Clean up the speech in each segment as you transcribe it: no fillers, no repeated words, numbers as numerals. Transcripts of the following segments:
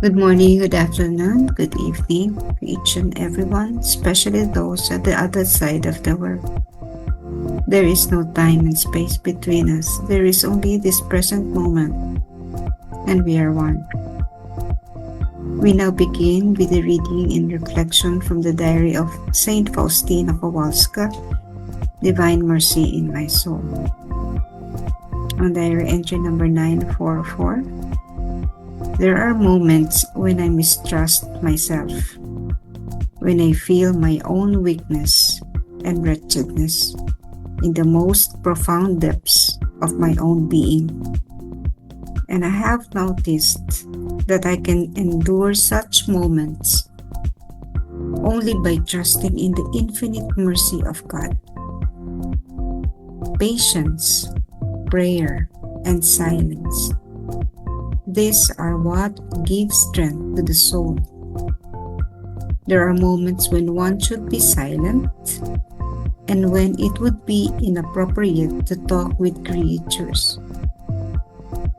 Good morning, good afternoon, good evening to each and everyone, especially those at the other side of the world. There is no time and space between us. There is only this present moment, and we are one. We now begin with the reading and reflection from the diary of Saint Faustina Kowalska, Divine Mercy in My Soul. On diary entry number 944, there are moments when I mistrust myself, when I feel my own weakness and wretchedness in the most profound depths of my own being. And I have noticed that I can endure such moments only by trusting in the infinite mercy of God. Patience, prayer, and silence. These are what give strength to the soul. There are moments when one should be silent and when it would be inappropriate to talk with creatures.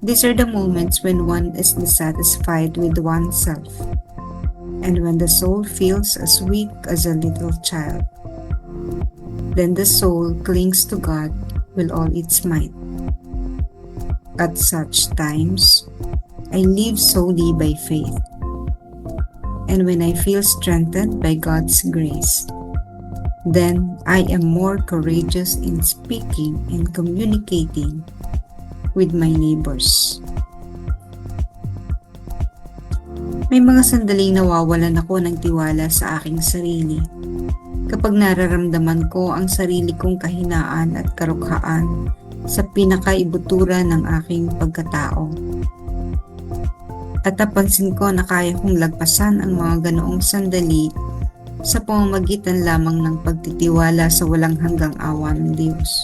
These are the moments when one is dissatisfied with oneself and when the soul feels as weak as a little child. Then the soul clings to God with all its might. At such times, I live solely by faith. And when I feel strengthened by God's grace, then I am more courageous in speaking and communicating with my neighbors. May mga sandaling nawawalan ako ng tiwala sa aking sarili. Kapag nararamdaman ko ang sarili kong kahinaan at karukhaan sa pinakaibuturan ng aking pagkatao. At napansin ko na kaya kong lagpasan ang mga ganoong sandali sa pamamagitan lamang ng pagtitiwala sa walang hanggang awa ng Diyos.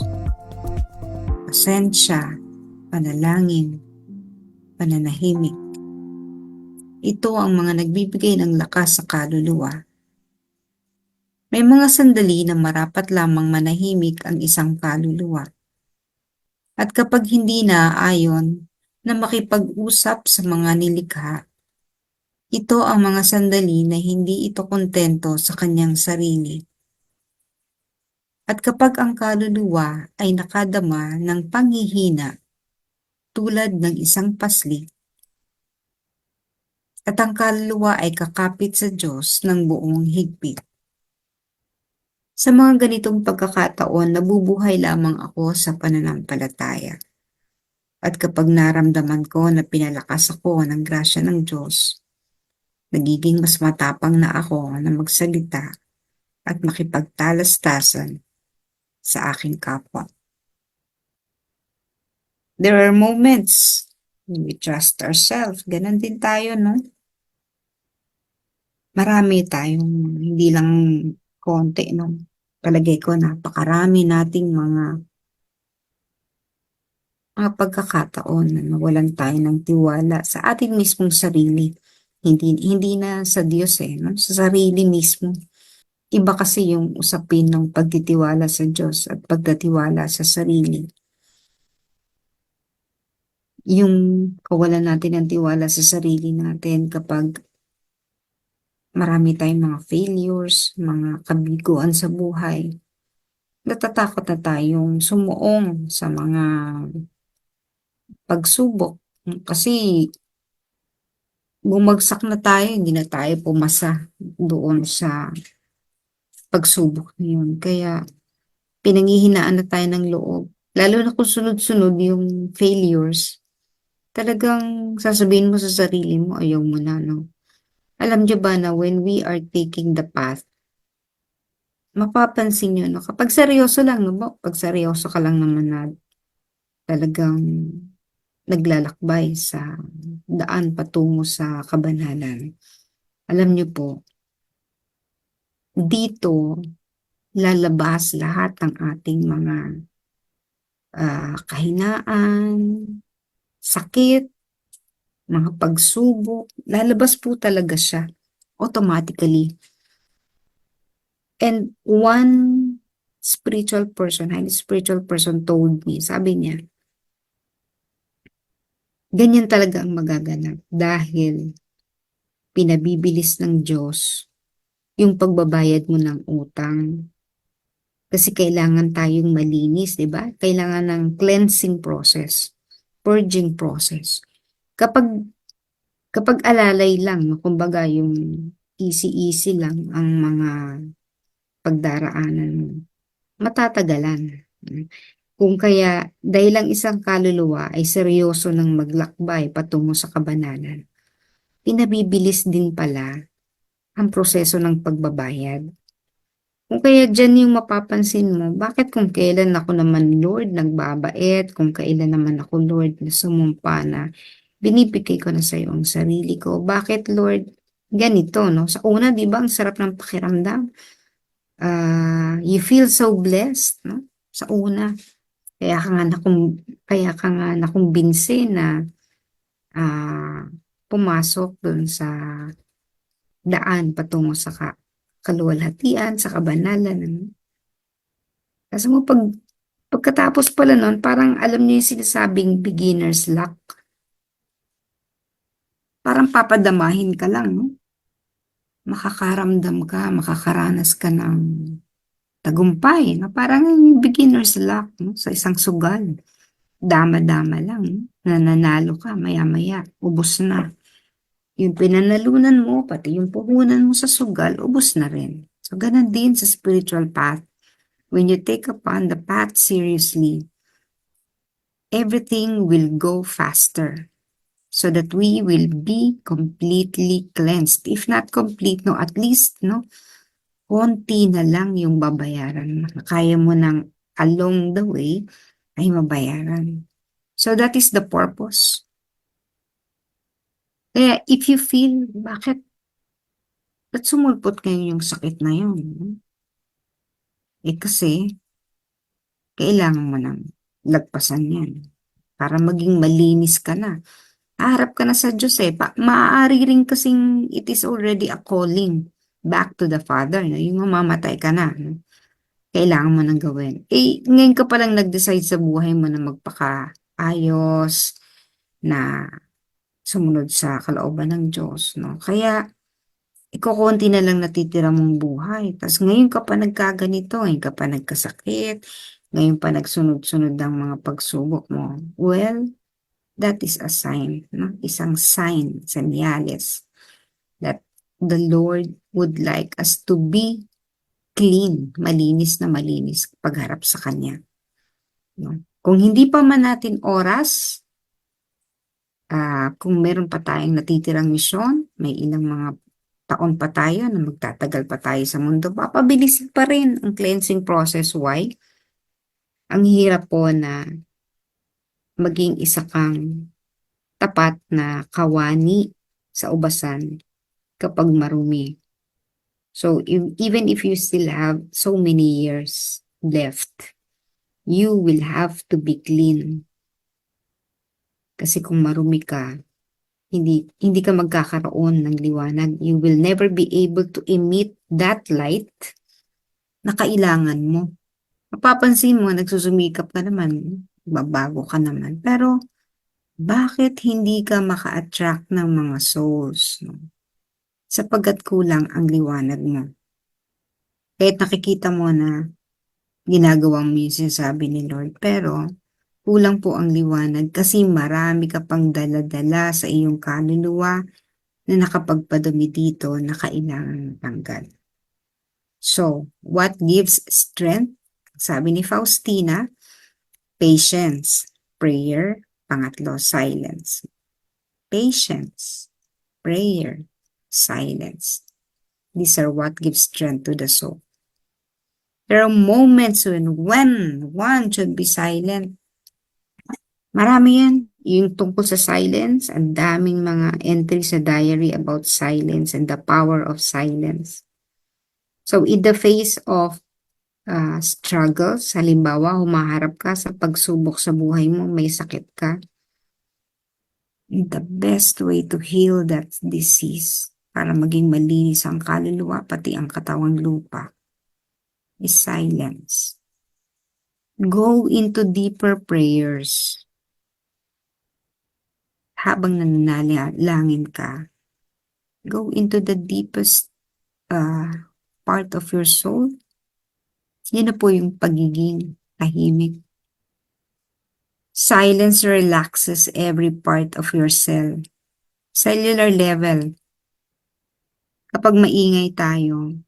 Pasensya, panalangin, pananahimik. Ito ang mga nagbibigay ng lakas sa kaluluwa. May mga sandali na marapat lamang manahimik ang isang kaluluwa. At kapag hindi naaayon na makipag-usap sa mga nilikha, ito ang mga sandali na hindi ito kontento sa kanyang sarili. At kapag ang kaluluwa ay nakadama ng panghihina tulad ng isang pasli, at ang kaluluwa ay kakapit sa Diyos ng buong higpit. Sa mga ganitong pagkakataon, nabubuhay lamang ako sa pananampalataya. At kapag naramdaman ko na pinalakas ako ng grasya ng Diyos, nagiging mas matapang na ako na magsalita at makipagtalastasan sa aking kapwa. There are moments when we trust ourselves. Ganon din tayo, no? Marami tayong, hindi lang konti, no? Palagay ko, napakarami nating mga pagkakataon na nawalan tayo ng tiwala sa ating mismong sarili. Hindi na sa Diyos no? Sa sarili mismo. Iba kasi yung usapin ng pagtitiwala sa Diyos at pagtitiwala sa sarili. Yung kawalan natin ng tiwala sa sarili natin kapag marami tayong mga failures, mga kabiguan sa buhay. Natatakot na tayong sumuong sa mga pagsubok. Kasi bumagsak na tayo, hindi na tayo pumasa doon sa pagsubok na yun. Kaya pinanghihinaan na tayo ng loob. Lalo na kung sunod-sunod yung failures, talagang sasabihin mo sa sarili mo, ayaw mo na, no? Alam niyo ba na when we are taking the path, mapapansin nyo, no? Kapag seryoso lang, no? Pag seryoso ka lang naman na talagang naglalakbay sa daan patungo sa kabanalan. Alam niyo po, dito lalabas lahat ng ating mga kahinaan, sakit, mga pagsubok, lalabas po talaga siya automatically. And one spiritual person, highly spiritual person told me, sabi niya, ganyan talaga ang magaganap dahil pinabibilis ng Diyos yung pagbabayad mo ng utang. Kasi kailangan tayong malinis, di ba? Kailangan ng cleansing process, purging process. Kapag alalay lang, no, kumbaga yung easy-easy lang ang mga pagdaraanan mo, matatagalan. Kung kaya dahil lang isang kaluluwa ay seryoso ng maglakbay patungo sa kabanalan, pinabibilis din pala ang proseso ng pagbabayad. Kung kaya dyan yung mapapansin mo, bakit kung kailan ako naman Lord nagbabait, kung kailan naman ako Lord na sumumpa na binibigay ko na sa iyo ang sarili ko. Bakit Lord ganito, no? Sa una, di ba, ang sarap ng pakiramdam. You feel so blessed, no? Sa una. Kaya ka nga nakumbinsi na ah, pumasok dun sa daan patungo sa kaluwalhatian, sa kabanalan. Ano? Kasi mo pagkatapos pala nun, parang alam niyo yung sinasabing beginner's luck. Parang papadamahin ka lang, no? Makakaramdam ka, makakaranas ka ng tagumpay, no? Parang yung beginner's luck, no? Sa isang sugal. Dama-dama lang, no? Nananalo ka, maya-maya, ubos na. Yung pinanalunan mo, pati yung puhunan mo sa sugal, ubos na rin. So, ganun din sa spiritual path. When you take upon the path seriously, everything will go faster so that we will be completely cleansed. If not complete, no, at least, no, konti na lang yung babayaran mo. Kaya mo nang along the way ay mabayaran. So that is the purpose. Kaya if you feel, ba't sumulpot kayo yung sakit na yun? Kasi, kailangan mo nang lagpasan yan para maging malinis ka na. Harap ka na sa Diyos eh. Maaari rin kasing it is already a calling back to the Father. No? Yung mamamatay ka na. No? Kailangan mo nang gawin. Ngayon ka palang nag-decide sa buhay mo na magpakaayos, na sumunod sa kalooban ng Diyos. No? Kaya, ikukunti na lang natitira mong buhay. Tapos ngayon ka pa nagkaganito, ngayon ka pa nagkasakit, ngayon pa nagsunod-sunod ang mga pagsubok mo. Well, that is a sign, no? Isang sign, senyales, that the Lord would like us to be clean, malinis na malinis pagharap sa Kanya. No? Kung hindi pa man natin oras, kung meron pa tayong natitirang misyon, may ilang mga taon pa tayo na magtatagal pa tayo sa mundo, papabilisin pa rin ang cleansing process. Why? Ang hirap po na maging isa kang tapat na kawani sa ubasan kapag marumi. So, even if you still have so many years left, you will have to be clean. Kasi kung marumi ka, hindi ka magkakaroon ng liwanag. You will never be able to emit that light na kailangan mo. Mapapansin mo, nagsusumikap ka naman, babago ka naman. Pero, bakit hindi ka maka-attract ng mga souls? No? Sapagkat kulang ang liwanag mo. Kahit nakikita mo na ginagawang mo yung sinasabi ni Lord, pero kulang po ang liwanag kasi marami ka pang dala-dala sa iyong kaluluwa na nakapagpadumi dito na kailangan tanggal. So, what gives strength? Sabi ni Faustina, patience, prayer, pangatlo, silence. Patience, prayer, silence. These are what gives strength to the soul. There are moments when one should be silent. Marami yan. Yung tungkol sa silence, ang daming mga entry sa diary about silence and the power of silence. So, in the face of struggles, halimbawa, humaharap ka sa pagsubok sa buhay mo, may sakit ka, the best way to heal that disease para maging malinis ang kaluluwa, pati ang katawang lupa, is silence. Go into deeper prayers. Habang nananalangin ka, Go into the deepest part of your soul. Yun na po yung pagiging tahimik. Silence relaxes every part of your cell. Cellular level. Kapag maingay tayo,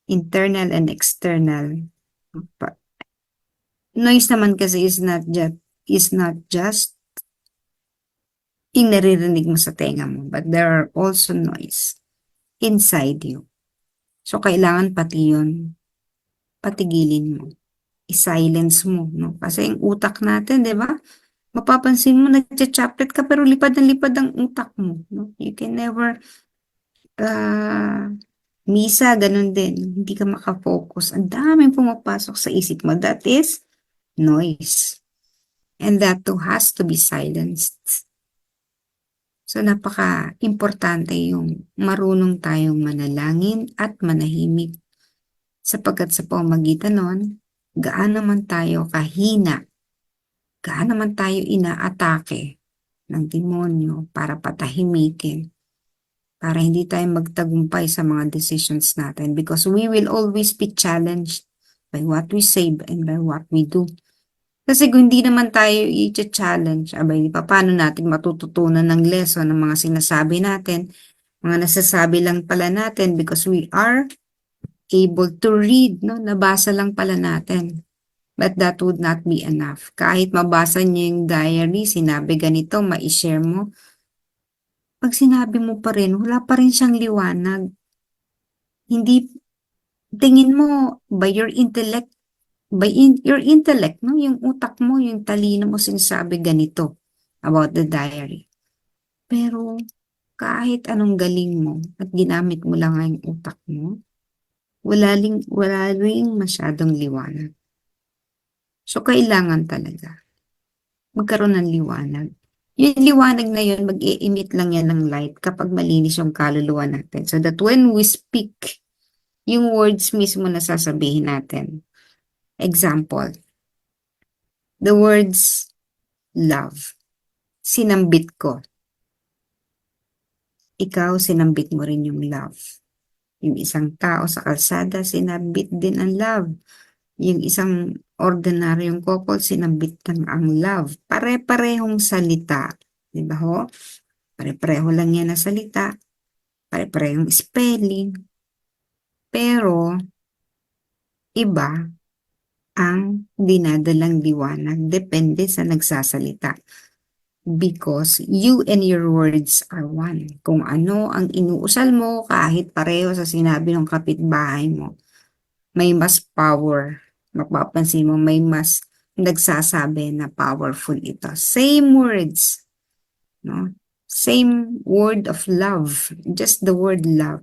internal and external. Noise naman kasi is not just yung naririnig mo sa tenga mo, but there are also noise inside you. So, kailangan pati yun, patigilin mo. I-silence mo, no? Kasi yung utak natin, di ba? Mapapansin mo, nagcha-chaplet ka, pero lipad ng lipad ang utak mo, no? You can never, misa, ganun din. Hindi ka makafocus. Ang daming pumapasok sa isip mo. That is noise. And that too has to be silenced. So, napaka-importante yung marunong tayong manalangin at manahimik. Sapagkat sa pamamagitan nun, gaano man tayo kahina, gaano man tayo inaatake ng demonyo para patahimikin, para hindi tayo magtagumpay sa mga decisions natin, because we will always be challenged by what we say and by what we do. Kasi kung hindi naman tayo i-challenge, abay, paano natin matututunan ng lesson ng mga sinasabi natin, mga nasasabi lang pala natin because we are able to read, no? Nabasa lang pala natin. But that would not be enough. Kahit mabasa niyo yung diary, sinabi ganito, ma-share mo, pag sinabi mo pa rin, wala pa rin siyang liwanag. Hindi, tingin mo, your intellect, no? Yung utak mo, yung talino mo sinasabi ganito about the diary. Pero kahit anong galing mo at ginamit mo lang ang utak mo, wala ring masyadong liwanag. So, kailangan talaga magkaroon ng liwanag. Yung liwanag na yun, mag-i-emit lang yan ng light kapag malinis yung kaluluwa natin. So that when we speak, yung words mismo na sasabihin natin. Example, the words love. Sinambit ko. Ikaw, sinambit mo rin yung love. Yung isang tao sa kalsada, sinambit din ang love. Yung isang ordinaryong couple, sinambit lang ang love. Pare-parehong salita. Di ba ho? Pare-pareho lang yan na salita. Pare-parehong spelling. Pero, iba ang dinadalang liwanag. Depende sa nagsasalita. Because you and your words are one. Kung ano ang inuusal mo, kahit pareho sa sinabi ng kapitbahay mo, may mas power. Mapapansin mo, may mas nagsasabi na powerful ito. Same words, no? Same word of love. Just the word love.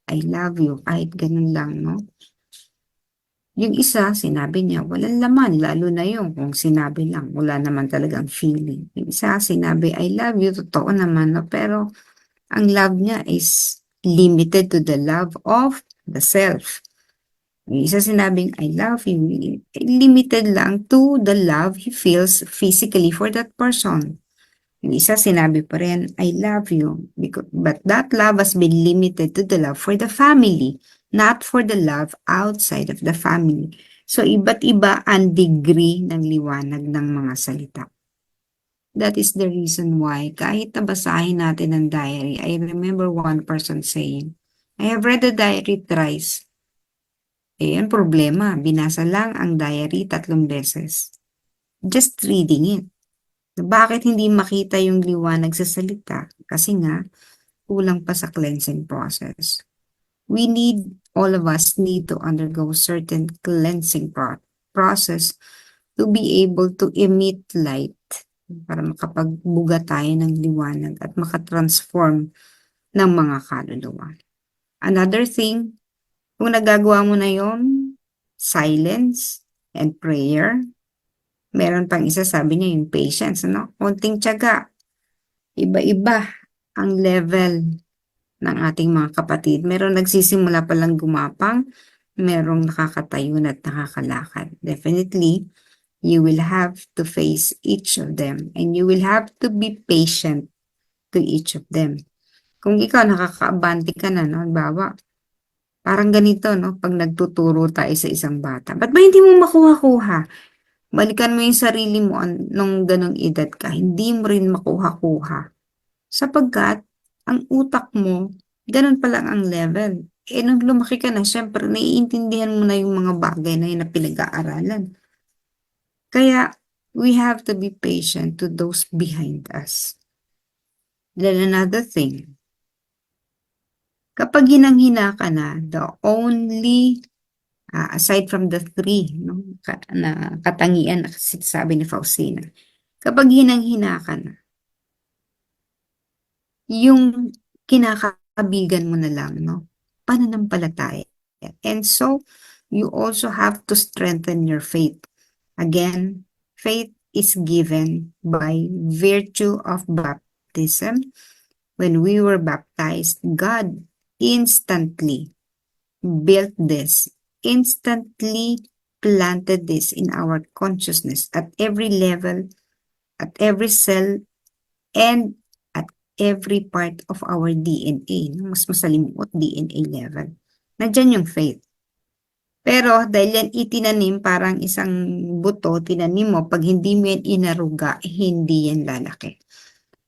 I love you. Kahit ganun lang, no? Yung isa, sinabi niya, walang laman, lalo na yung kung sinabi lang, wala naman talagang feeling. Yung isa, sinabi, I love you, totoo naman, no? Pero ang love niya is limited to the love of the self. Yung isa sinabing, I love you, limited lang to the love he feels physically for that person. Yung isa sinabi pa rin, I love you, but that love has been limited to the love for the family, not for the love outside of the family. So, iba't iba ang degree ng liwanag ng mga salita. That is the reason why, kahit nabasahin natin ang diary, I remember one person saying, I have read the diary thrice. Ayan, problema. Binasa lang ang diary 3 beses. Just reading it. Bakit hindi makita yung liwanag sa salita? Kasi nga, kulang pa sa cleansing process. All of us need to undergo certain cleansing process to be able to emit light para makapagbuga tayo ng liwanag at makatransform ng mga kaluluwa. Another thing, kung nagagawa mo na yon, silence and prayer. Meron pang isa, sabi niya, yung patience, no? Konting tiyaga. Iba-iba ang level ng ating mga kapatid. Meron nagsisimula palang gumapang, merong nakakatayo at nakakalakad. Definitely, you will have to face each of them and you will have to be patient to each of them. Kung ikaw nakakaabante ka na 'no, halimbawa, parang ganito 'no, 'pag nagtuturo tayo sa isang bata, ba't ba hindi mo makuha-kuha? Balikan mo yung sarili mo nung gano'ng edad ka, hindi mo rin makuha-kuha. Sapagkat ang utak mo, gano'n pa lang ang level. Eh, nung lumaki ka na siyempre naiintindihan mo na yung mga bagay na yun na pinag-aaralan. Kaya we have to be patient to those behind us. Then another thing, kapag hinang-hina ka na, the only, aside from the three, no, na katangian na sabi ni Faustina, kapag hinang-hina ka na, yung kinakabigan mo na lang, no, pananampalataya. And so, you also have to strengthen your faith. Again, faith is given by virtue of baptism. When we were baptized, God instantly built this, instantly planted this in our consciousness at every level, at every cell, and at every part of our DNA. Mas masalimuot, DNA level. Nandyan yung faith. Pero dahil yan itinanim parang isang buto, tinanim mo, pag hindi mo yan inaruga, hindi yan lalaki.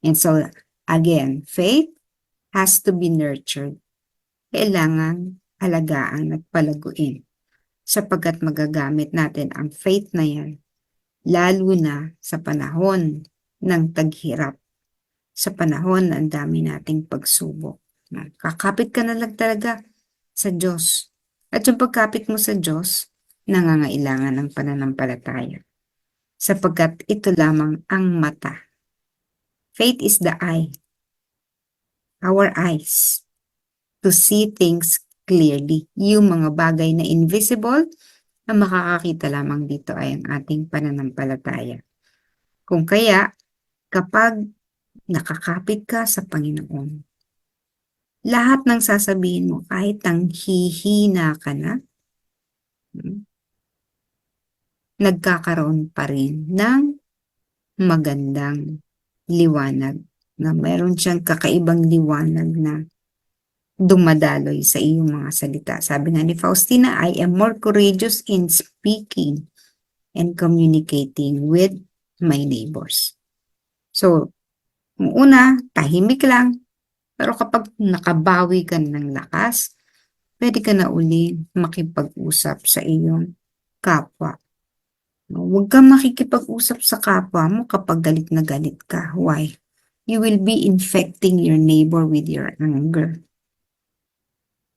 And so, again, faith has to be nurtured. Kailangan alagaan at palaguin sapagkat magagamit natin ang faith na yan lalo na sa panahon ng taghirap, sa panahon na ang dami nating pagsubok. Kakapit ka na lang talaga sa Diyos. At yung pagkapit mo sa Diyos, nangangailangan ng pananampalataya. Sapagkat ito lamang ang mata. Faith is the eye. Our eyes. To see things clearly. Yung mga bagay na invisible, ang makakakita lamang dito ay ang ating pananampalataya. Kung kaya, kapag nakakapit ka sa Panginoon, lahat ng sasabihin mo, kahit ang hihina ka na, nagkakaroon pa rin ng magandang liwanag, na meron siyang kakaibang liwanag na dumadaloy sa iyong mga salita. Sabi nga ni Faustina, I am more courageous in speaking and communicating with my neighbors. So, una, tahimik lang, pero kapag nakabawi ka ng lakas, pwede ka na uli makipag-usap sa iyong kapwa. Huwag kang makikipag-usap sa kapwa mo kapag galit na galit ka. Why? You will be infecting your neighbor with your anger.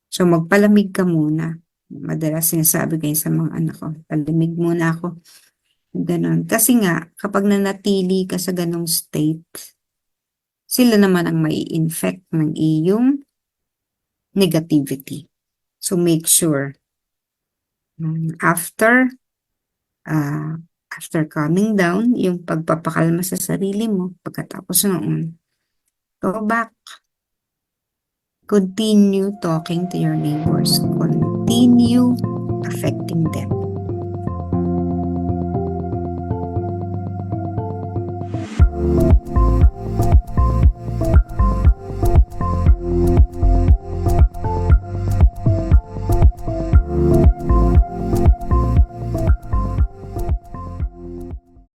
So magpalamig ka muna. Madalas sinasabi kayo sa mga anak ko, palamig muna ako. Ganon. Kasi nga, kapag nanatili ka sa ganong state, sila naman ang may infect ng iyong negativity. So make sure, after calming down, yung pagpapakalma sa sarili mo, pagkatapos noon, go back. Continue talking to your neighbors. Continue affecting them.